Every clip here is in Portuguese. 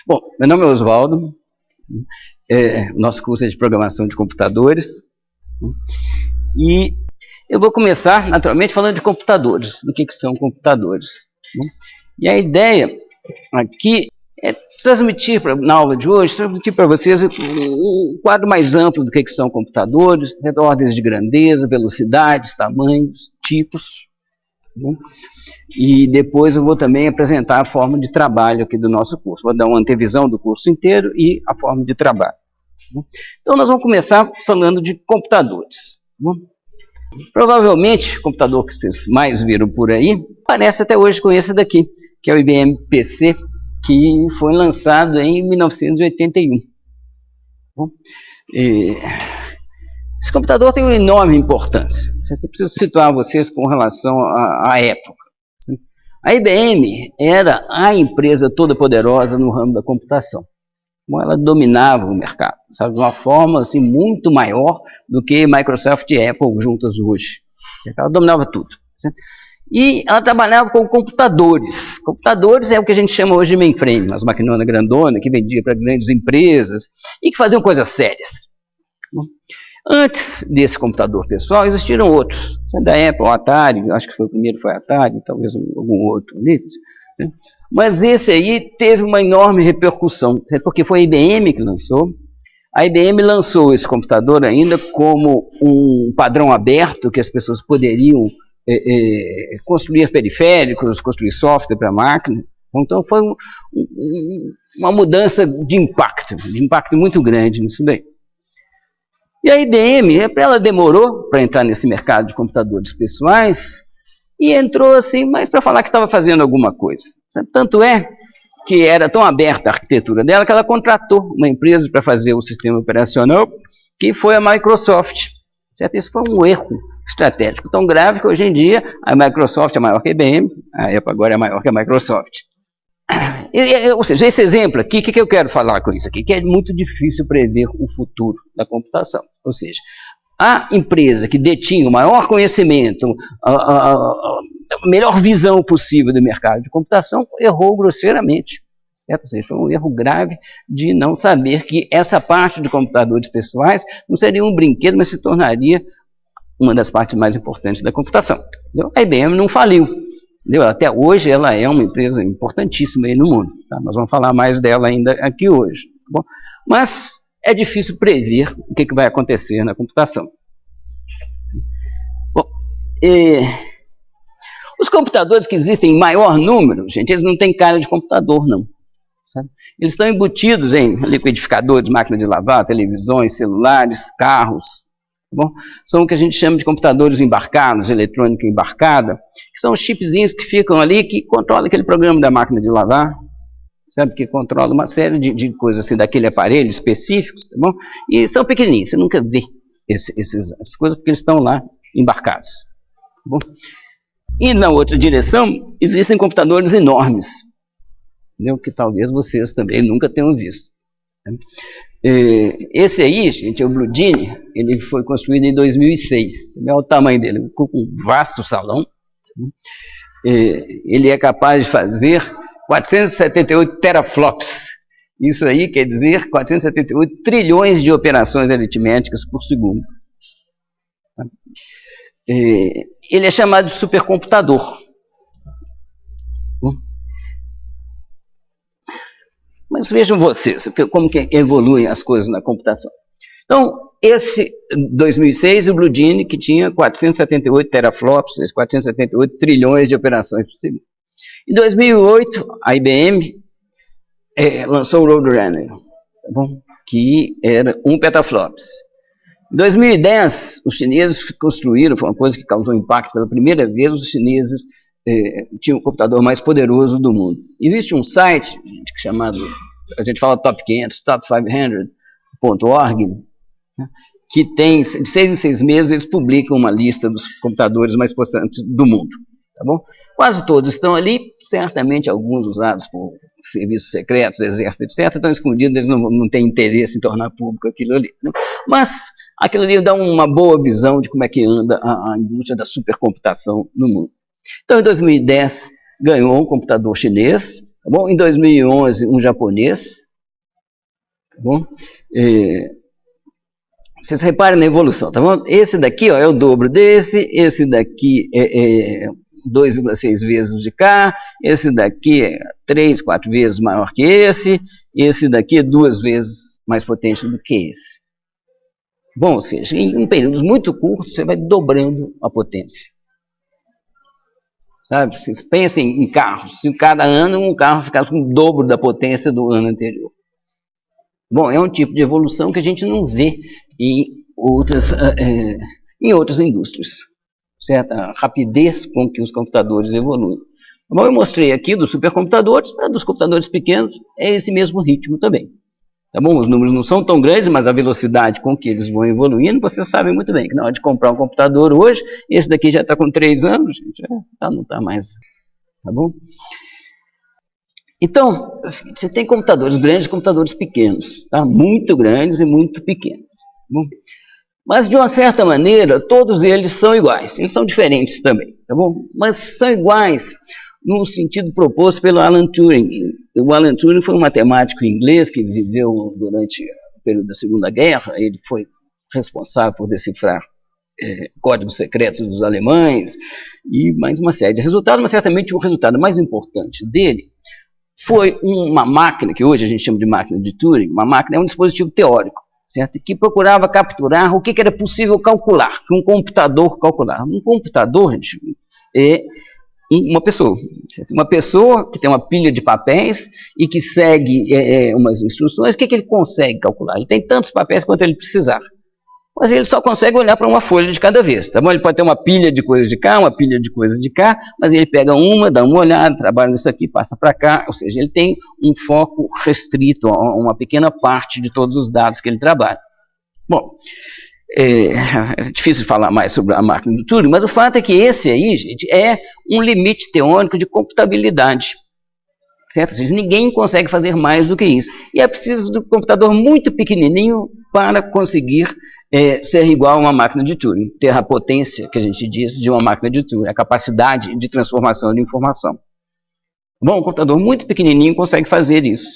Bom, meu nome é Oswaldo, o nosso curso é de programação de computadores, e eu vou começar, naturalmente, falando de computadores, do que são computadores. E a ideia aqui é transmitir, na aula de hoje, transmitir para vocês um quadro mais amplo do que são computadores, ordens de grandeza, velocidades, tamanhos, tipos. E depois eu vou também apresentar a forma de trabalho aqui do nosso curso. Vou dar uma antevisão do curso inteiro e a forma de trabalho. Então nós vamos começar falando de computadores. Provavelmente, o computador que vocês mais viram por aí, parece até hoje com esse daqui, que é o IBM PC, que foi lançado em 1981. Esse computador tem uma enorme importância. Eu preciso situar vocês com relação à época. A IBM era a empresa toda poderosa no ramo da computação. Ela dominava o mercado, sabe, de uma forma assim, muito maior do que Microsoft e Apple juntas hoje. Ela dominava tudo. E ela trabalhava com computadores. Computadores é o que a gente chama hoje de mainframe, umas maquinonas grandonas que vendia para grandes empresas e que faziam coisas sérias. Antes desse computador pessoal, existiram outros. Da Apple, o Atari, acho que foi o primeiro, foi Atari, talvez algum outro. Mas esse aí teve uma enorme repercussão, porque foi a IBM que lançou. A IBM lançou esse computador ainda como um padrão aberto, que as pessoas poderiam construir periféricos, construir software para a máquina. Então foi uma mudança de impacto muito grande nisso daí. E a IBM, ela demorou para entrar nesse mercado de computadores pessoais e entrou assim, mas para falar que estava fazendo alguma coisa. Tanto é que era tão aberta a arquitetura dela que ela contratou uma empresa para fazer o sistema operacional, que foi a Microsoft. Certo? Isso foi um erro estratégico tão grave que hoje em dia a Microsoft é maior que a IBM, a Apple agora é maior que a Microsoft. Ou seja, esse exemplo aqui, o que eu quero falar com isso aqui? Que é muito difícil prever o futuro da computação. Ou seja, a empresa que detinha o maior conhecimento, a melhor visão possível do mercado de computação, errou grosseiramente. Certo? Ou seja, foi um erro grave de não saber que essa parte de computadores pessoais não seria um brinquedo, mas se tornaria uma das partes mais importantes da computação. Entendeu? A IBM não faliu. Entendeu? Até hoje ela é uma empresa importantíssima aí no mundo. Tá? Nós vamos falar mais dela ainda aqui hoje. Tá bom? Mas é difícil prever o que vai acontecer na computação. Bom, os computadores que existem em maior número, gente, eles não têm cara de computador, não. Sabe? Eles estão embutidos em liquidificadores, máquinas de lavar, televisões, celulares, carros. Bom, são o que a gente chama de computadores embarcados, eletrônica embarcada, que são os chipzinhos que ficam ali, que controlam aquele programa da máquina de lavar, sabe, que controla uma série de coisas assim, daquele aparelho específicos, tá bom? E são pequenininhos, você nunca vê essas coisas porque eles estão lá embarcados. Tá bom? E na outra direção, existem computadores enormes, entendeu? Que talvez vocês também nunca tenham visto. Né? Esse aí, gente, é o Blue Gene. Ele foi construído em 2006. Olha o tamanho dele, com um vasto salão. Ele é capaz de fazer 478 teraflops. Isso aí quer dizer 478 trilhões de operações aritméticas por segundo. Ele é chamado de supercomputador. Mas vejam vocês, como que evoluem as coisas na computação. Então, esse 2006, o Blue Gene, que tinha 478 teraflops, 478 trilhões de operações por segundo. Em 2008, a IBM lançou o Roadrunner, tá bom? Que era 1 petaflops. Em 2010, os chineses construíram, foi uma coisa que causou impacto pela primeira vez, os chineses tinham o computador mais poderoso do mundo. Existe um site chamado, a gente fala Top 500, top500.org, né, que tem, de 6 em 6 meses, eles publicam uma lista dos computadores mais potentes do mundo. Tá bom? Quase todos estão ali, certamente alguns usados por serviços secretos, exército, etc., estão escondidos, eles não têm interesse em tornar público aquilo ali. Né? Mas aquilo ali dá uma boa visão de como é que anda a indústria da supercomputação no mundo. Então, em 2010, ganhou um computador chinês, Tá bom? Em 2011, um japonês. Tá bom? Vocês reparem na evolução, tá bom? Esse daqui, ó, é o dobro desse, esse daqui é 2,6 vezes de cá, esse daqui é 3, 4 vezes maior que esse daqui é 2 vezes mais potente do que esse. Bom, ou seja, em períodos muito curtos, você vai dobrando a potência. Sabe? Vocês pensem em carros, se cada ano um carro ficasse com o dobro da potência do ano anterior. Bom, é um tipo de evolução que a gente não vê em outras indústrias, certo? A rapidez com que os computadores evoluem. Bom, eu mostrei aqui dos supercomputadores, dos computadores pequenos, é esse mesmo ritmo também. Tá bom? Os números não são tão grandes, mas a velocidade com que eles vão evoluindo, vocês sabem muito bem que na hora de comprar um computador hoje, esse daqui já está com 3 anos, não está mais, tá bom? Então, você tem computadores grandes e computadores pequenos, tá? Muito grandes e muito pequenos. Tá bom? Mas, de uma certa maneira, todos eles são iguais. Eles são diferentes também, tá bom? Mas são iguais no sentido proposto pelo Alan Turing. O Alan Turing foi um matemático inglês que viveu durante o período da Segunda Guerra. Ele foi responsável por decifrar códigos secretos dos alemães e mais uma série de resultados, mas certamente o resultado mais importante dele foi uma máquina, que hoje a gente chama de máquina de Turing. Uma máquina é um dispositivo teórico, certo? Que procurava capturar o que era possível calcular, que um computador calcular. Um computador, gente, é uma pessoa. Certo? Uma pessoa que tem uma pilha de papéis e que segue umas instruções. O que ele consegue calcular? Ele tem tantos papéis quanto ele precisar. Mas ele só consegue olhar para uma folha de cada vez, tá bom? Ele pode ter uma pilha de coisas de cá, uma pilha de coisas de cá, mas ele pega uma, dá uma olhada, trabalha nisso aqui, passa para cá, ou seja, ele tem um foco restrito a uma pequena parte de todos os dados que ele trabalha. Bom, é difícil falar mais sobre a máquina do Turing, mas o fato é que esse aí, gente, é um limite teórico de computabilidade. Certo? Ou seja, ninguém consegue fazer mais do que isso. E é preciso de um computador muito pequenininho para conseguir ser igual a uma máquina de Turing, ter a potência, que a gente diz, de uma máquina de Turing, a capacidade de transformação de informação. Bom, um computador muito pequenininho consegue fazer isso.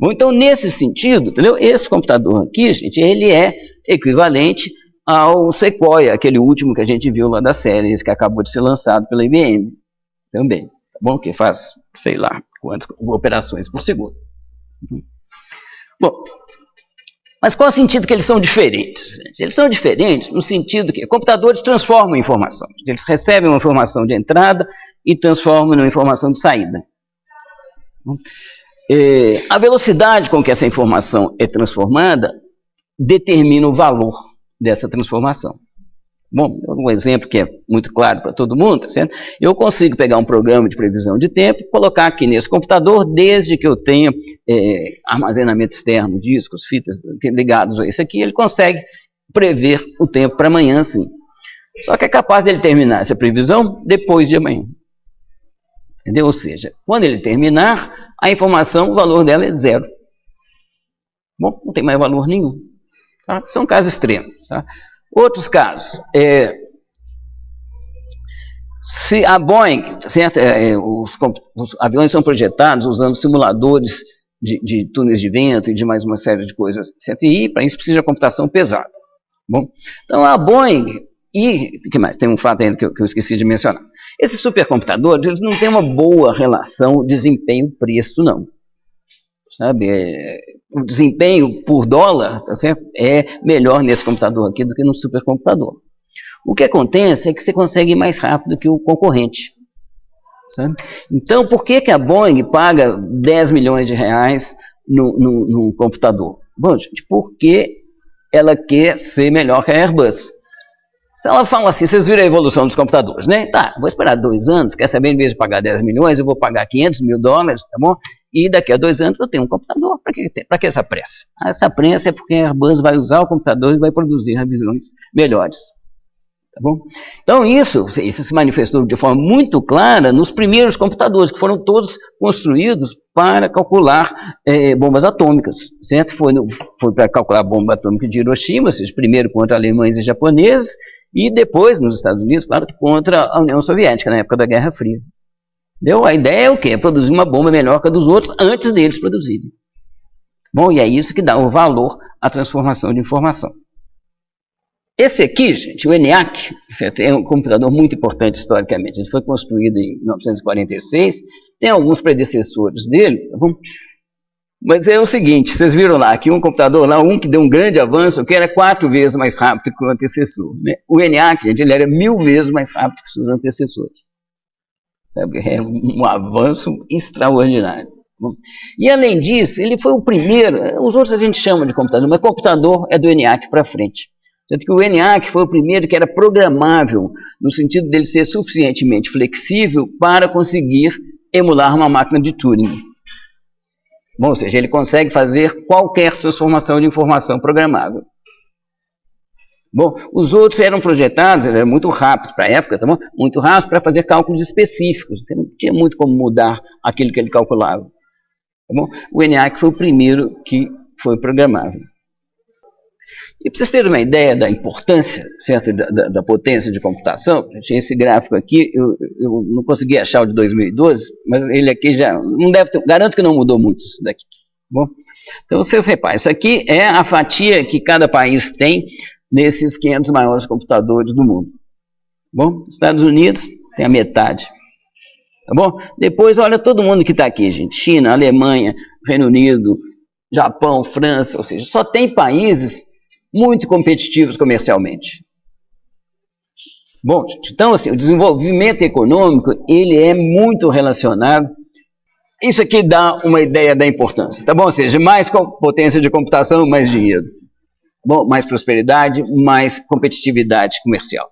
Bom, então, nesse sentido, entendeu? Esse computador aqui, gente, ele é equivalente ao Sequoia, aquele último que a gente viu lá da série, esse que acabou de ser lançado pela IBM, também, tá bom? Que faz, sei lá, quantas operações por segundo. Bom, mas qual é o sentido que eles são diferentes? Eles são diferentes no sentido que computadores transformam informação. Eles recebem uma informação de entrada e transformam em informação de saída. A velocidade com que essa informação é transformada determina o valor dessa transformação. Bom, um exemplo que é muito claro para todo mundo, tá certo? Eu consigo pegar um programa de previsão de tempo, colocar aqui nesse computador, desde que eu tenha armazenamento externo, discos, fitas ligados a isso aqui, ele consegue prever o tempo para amanhã, sim. Só que é capaz dele terminar essa previsão depois de amanhã. Entendeu? Ou seja, quando ele terminar, a informação, o valor dela é 0. Bom, não tem mais valor nenhum. Tá? São casos extremos. Tá? Outros casos, se a Boeing, certo? Os aviões são projetados usando simuladores de túneis de vento e de mais uma série de coisas, certo? E para isso precisa de computação pesada. Bom, então a Boeing, e que mais? Tem um fato ainda que eu esqueci de mencionar. Esses supercomputadores, eles não têm uma boa relação desempenho-preço, não. Sabe? O desempenho por dólar, tá certo? É melhor nesse computador aqui do que no supercomputador. O que acontece é que você consegue ir mais rápido que o concorrente. Sabe? Então, por que a Boeing paga 10 milhões de reais num computador? Bom, gente, porque ela quer ser melhor que a Airbus. Se ela fala assim, vocês viram a evolução dos computadores, né? Tá, vou esperar 2 anos, quer saber, em vez de pagar 10 milhões, eu vou pagar 500 mil dólares, tá bom? E daqui a 2 anos eu tenho um computador. Para que essa pressa? Essa pressa é porque a Airbus vai usar o computador e vai produzir revisões melhores. Tá bom? Então isso se manifestou de forma muito clara nos primeiros computadores, que foram todos construídos para calcular bombas atômicas. Certo? Foi para calcular a bomba atômica de Hiroshima, ou seja, primeiro contra alemães e japoneses, e depois, nos Estados Unidos, claro, contra a União Soviética, na época da Guerra Fria. Entendeu? A ideia é o quê? É produzir uma bomba melhor que a dos outros antes deles produzirem. Bom, e é isso que dá o valor à transformação de informação. Esse aqui, gente, o ENIAC, é um computador muito importante historicamente. Ele foi construído em 1946, tem alguns predecessores dele, tá bom? Mas é o seguinte, vocês viram lá, aqui um computador lá, um que deu um grande avanço, que era 4 vezes mais rápido que o antecessor. Né? O ENIAC, gente, ele era 1000 vezes mais rápido que seus antecessores. É um avanço extraordinário. E além disso, ele foi o primeiro, os outros a gente chama de computador, mas computador é do ENIAC para frente. Tanto que o ENIAC foi o primeiro que era programável, no sentido dele ser suficientemente flexível para conseguir emular uma máquina de Turing. Bom, ou seja, ele consegue fazer qualquer transformação de informação programável. Bom, os outros eram projetados, eram muito rápidos para a época, tá bom? Muito rápidos para fazer cálculos específicos. Você não tinha muito como mudar aquilo que ele calculava. Tá bom? O ENIAC foi o primeiro que foi programável. E para vocês terem uma ideia da importância, certo, da potência de computação, esse gráfico aqui, eu não consegui achar o de 2012, mas ele aqui já não deve ter, garanto que não mudou muito isso daqui. Bom, então vocês reparem, isso aqui é a fatia que cada país tem nesses 500 maiores computadores do mundo. Bom, Estados Unidos tem a metade. Tá bom? Depois, olha todo mundo que está aqui, gente. China, Alemanha, Reino Unido, Japão, França, ou seja, só tem países muito competitivos comercialmente. Bom, então, assim, o desenvolvimento econômico, ele é muito relacionado. Isso aqui dá uma ideia da importância, tá bom? Ou seja, mais potência de computação, mais dinheiro. Bom, mais prosperidade, mais competitividade comercial.